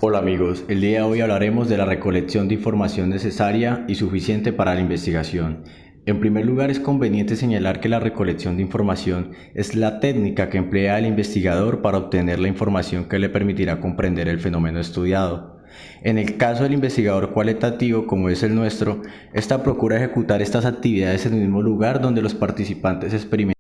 Hola amigos, el día de hoy hablaremos de la recolección de información necesaria y suficiente para la investigación. En primer lugar, es conveniente señalar que la recolección de información es la técnica que emplea el investigador para obtener la información que le permitirá comprender el fenómeno estudiado. En el caso del investigador cualitativo, como es el nuestro, esta procura ejecutar estas actividades en el mismo lugar donde los participantes experimentan.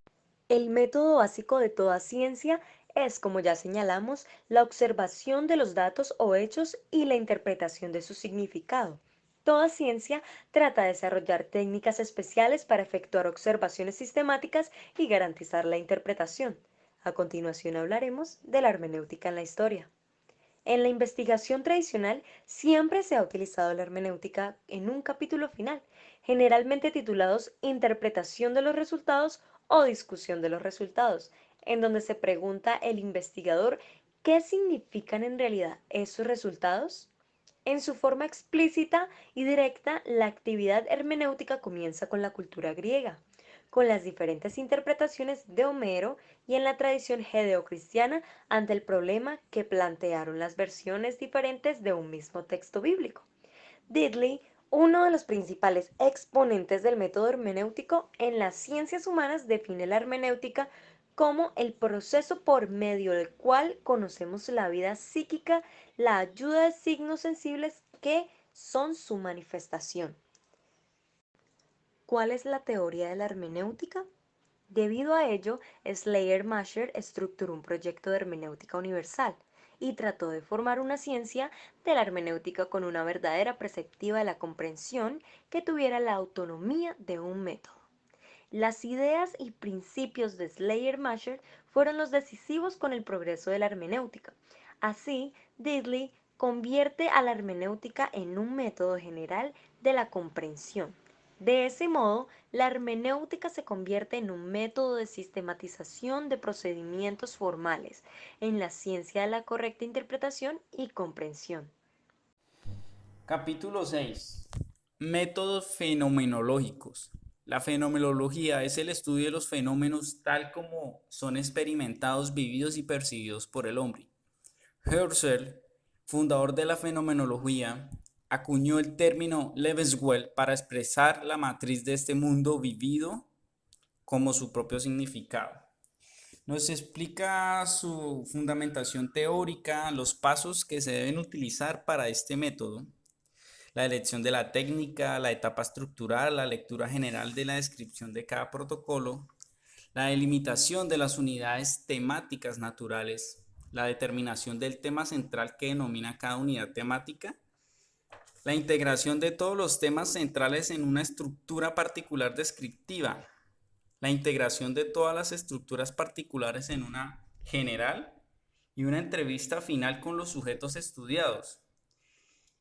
El método básico de toda ciencia es, como ya señalamos, la observación de los datos o hechos y la interpretación de su significado. Toda ciencia trata de desarrollar técnicas especiales para efectuar observaciones sistemáticas y garantizar la interpretación. A continuación hablaremos de la hermenéutica en la historia. En la investigación tradicional siempre se ha utilizado la hermenéutica en un capítulo final, generalmente titulados Interpretación de los resultados o Discusión de los resultados, en donde se pregunta el investigador qué significan en realidad esos resultados. En su forma explícita y directa, la actividad hermenéutica comienza con la cultura griega, con las diferentes interpretaciones de Homero y en la tradición judeocristiana ante el problema que plantearon las versiones diferentes de un mismo texto bíblico. Diddley, uno de los principales exponentes del método hermenéutico en las ciencias humanas, define la hermenéutica como el proceso por medio del cual conocemos la vida psíquica, la ayuda de signos sensibles que son su manifestación. ¿Cuál es la teoría de la hermenéutica? Debido a ello, Schleiermacher estructuró un proyecto de hermenéutica universal y trató de formar una ciencia de la hermenéutica con una verdadera perspectiva de la comprensión que tuviera la autonomía de un método. Las ideas y principios de Schleiermacher fueron los decisivos con el progreso de la hermenéutica. Así, Diddley convierte a la hermenéutica en un método general de la comprensión. De ese modo, la hermenéutica se convierte en un método de sistematización de procedimientos formales en la ciencia de la correcta interpretación y comprensión. Capítulo 6. Métodos fenomenológicos. La fenomenología es el estudio de los fenómenos tal como son experimentados, vividos y percibidos por el hombre. Husserl, fundador de la fenomenología, acuñó el término Lebenswelt para expresar la matriz de este mundo vivido como su propio significado. Nos explica su fundamentación teórica, los pasos que se deben utilizar para este método, la elección de la técnica, la etapa estructural, la lectura general de la descripción de cada protocolo, la delimitación de las unidades temáticas naturales, la determinación del tema central que denomina cada unidad temática, la integración de todos los temas centrales en una estructura particular descriptiva, la integración de todas las estructuras particulares en una general y una entrevista final con los sujetos estudiados.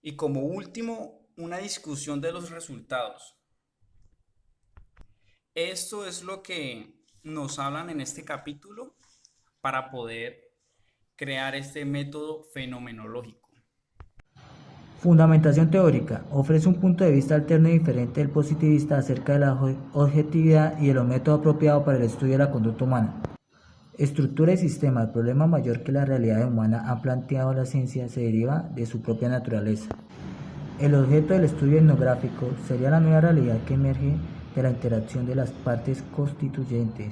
Y como último, una discusión de los resultados. Esto es lo que nos hablan en este capítulo para poder crear este método fenomenológico. Fundamentación teórica. Ofrece un punto de vista alterno y diferente del positivista acerca de la objetividad y de los métodos apropiados para el estudio de la conducta humana. Estructura y sistema. El problema mayor que la realidad humana ha planteado la ciencia se deriva de su propia naturaleza. El objeto del estudio etnográfico sería la nueva realidad que emerge de la interacción de las partes constituyentes.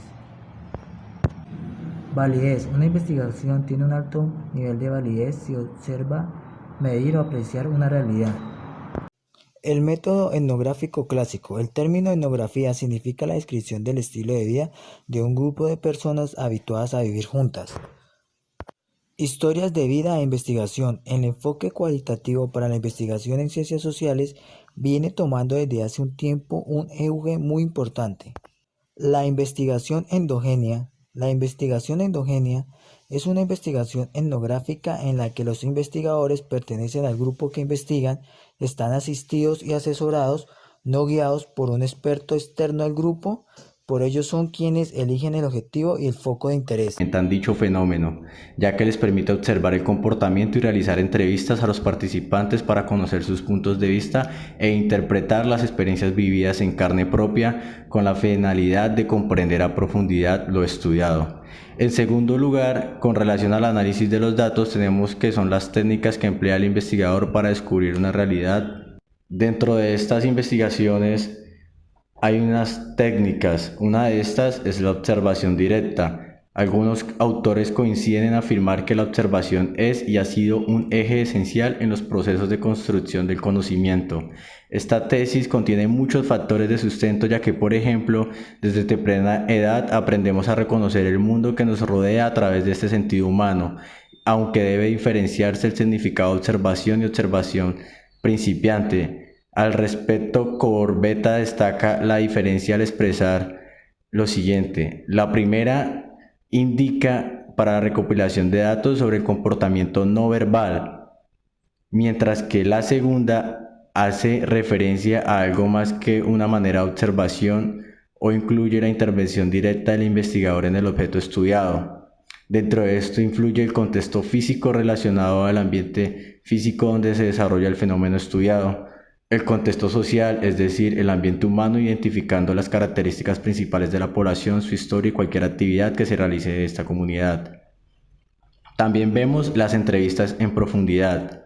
Validez. Una investigación tiene un alto nivel de validez si observa, medir o apreciar una realidad. El método etnográfico clásico. El término etnografía significa la descripción del estilo de vida de un grupo de personas habituadas a vivir juntas. Historias de vida e investigación. El enfoque cualitativo para la investigación en ciencias sociales viene tomando desde hace un tiempo un auge muy importante. La investigación endogénea. La investigación endogénea es una investigación etnográfica en la que los investigadores pertenecen al grupo que investigan, están asistidos y asesorados, no guiados por un experto externo al grupo, por ello son quienes eligen el objetivo y el foco de interés. Dicho fenómeno, ya que les permite observar el comportamiento y realizar entrevistas a los participantes para conocer sus puntos de vista e interpretar las experiencias vividas en carne propia con la finalidad de comprender a profundidad lo estudiado. En segundo lugar, con relación al análisis de los datos, tenemos que son las técnicas que emplea el investigador para descubrir una realidad. Dentro de estas investigaciones hay unas técnicas, una de estas es la observación directa. Algunos autores coinciden en afirmar que la observación es y ha sido un eje esencial en los procesos de construcción del conocimiento. Esta tesis contiene muchos factores de sustento, ya que, por ejemplo, desde temprana edad aprendemos a reconocer el mundo que nos rodea a través de este sentido humano, aunque debe diferenciarse el significado de observación y observación principiante. Al respecto, Corbetta destaca la diferencia al expresar lo siguiente. La primera indica para la recopilación de datos sobre el comportamiento no verbal, mientras que la segunda hace referencia a algo más que una manera de observación o incluye la intervención directa del investigador en el objeto estudiado. Dentro de esto influye el contexto físico relacionado al ambiente físico donde se desarrolla el fenómeno estudiado, el contexto social, es decir, el ambiente humano, identificando las características principales de la población, su historia y cualquier actividad que se realice en esta comunidad. También vemos las entrevistas en profundidad.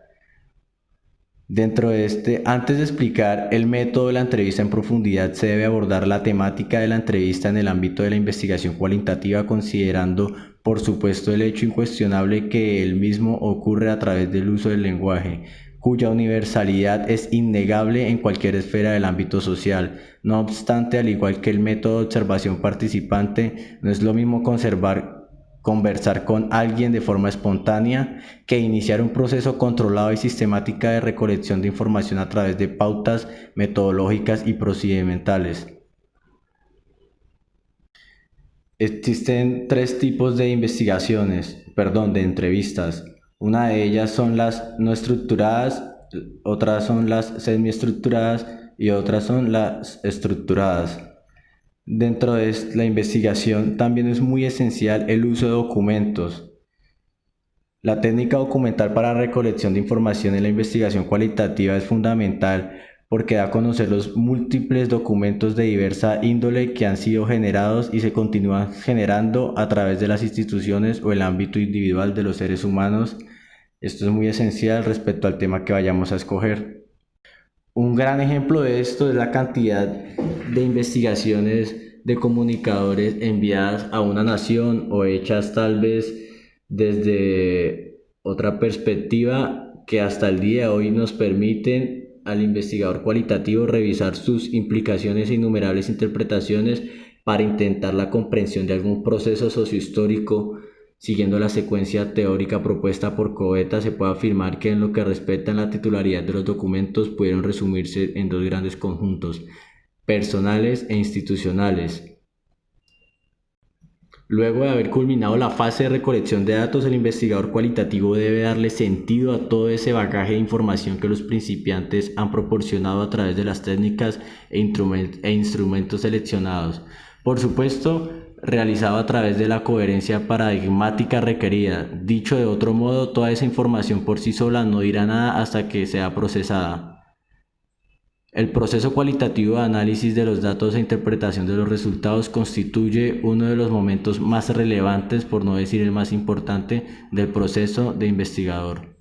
Dentro de antes de explicar el método de la entrevista en profundidad, se debe abordar la temática de la entrevista en el ámbito de la investigación cualitativa, considerando, por supuesto, el hecho incuestionable que el mismo ocurre a través del uso del lenguaje, cuya universalidad es innegable en cualquier esfera del ámbito social. No obstante, al igual que el método de observación participante, no es lo mismo conversar con alguien de forma espontánea que iniciar un proceso controlado y sistemática de recolección de información a través de pautas metodológicas y procedimentales. Existen tres tipos de de entrevistas. Una de ellas son las no estructuradas, otras son las semiestructuradas y otras son las estructuradas. Dentro de la investigación también es muy esencial el uso de documentos. La técnica documental para la recolección de información en la investigación cualitativa es fundamental porque da a conocer los múltiples documentos de diversa índole que han sido generados y se continúan generando a través de las instituciones o el ámbito individual de los seres humanos. Esto es muy esencial respecto al tema que vayamos a escoger. Un gran ejemplo de esto es la cantidad de investigaciones de comunicadores enviadas a una nación o hechas tal vez desde otra perspectiva que hasta el día de hoy nos permiten al investigador cualitativo revisar sus implicaciones e innumerables interpretaciones para intentar la comprensión de algún proceso sociohistórico. Siguiendo la secuencia teórica propuesta por Corbetta, se puede afirmar que en lo que respecta a la titularidad de los documentos pudieron resumirse en dos grandes conjuntos, personales e institucionales. Luego de haber culminado la fase de recolección de datos, el investigador cualitativo debe darle sentido a todo ese bagaje de información que los principiantes han proporcionado a través de las técnicas e instrumentos seleccionados. Por supuesto, realizado a través de la coherencia paradigmática requerida. Dicho de otro modo, toda esa información por sí sola no dirá nada hasta que sea procesada. El proceso cualitativo de análisis de los datos e interpretación de los resultados constituye uno de los momentos más relevantes, por no decir el más importante, del proceso de investigador.